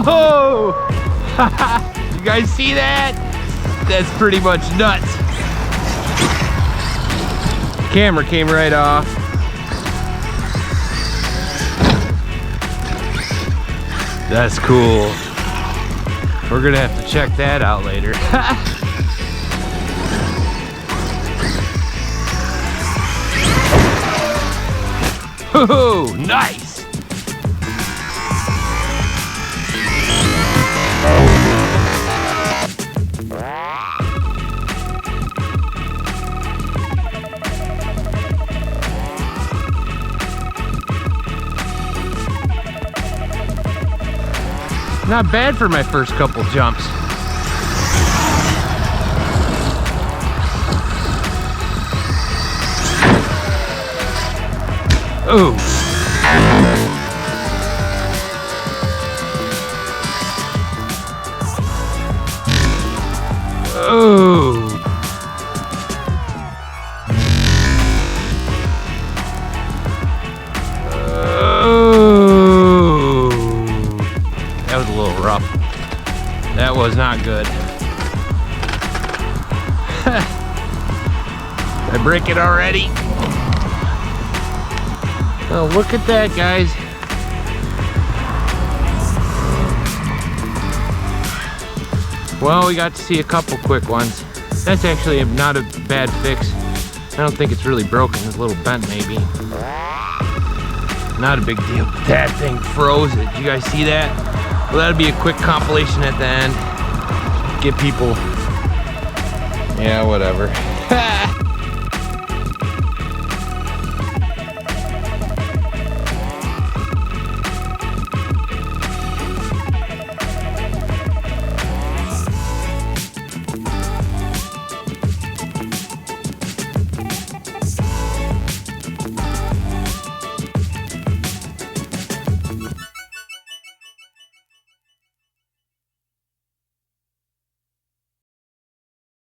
Oh! You guys see that? That's pretty much nuts. Camera came right off. That's cool. We're gonna have to check that out later. Oh, nice. Not bad for my first couple jumps. Oh. Oh. That was a little rough. That was not good. I break it already. Oh, look at that, guys. Well, we got to see a couple quick ones. That's actually not a bad fix. I don't think it's really broken. It's a little bent maybe. Not a big deal. That thing froze it. Did you guys see that? Well, that'll be a quick compilation at the end. Get people, yeah, whatever.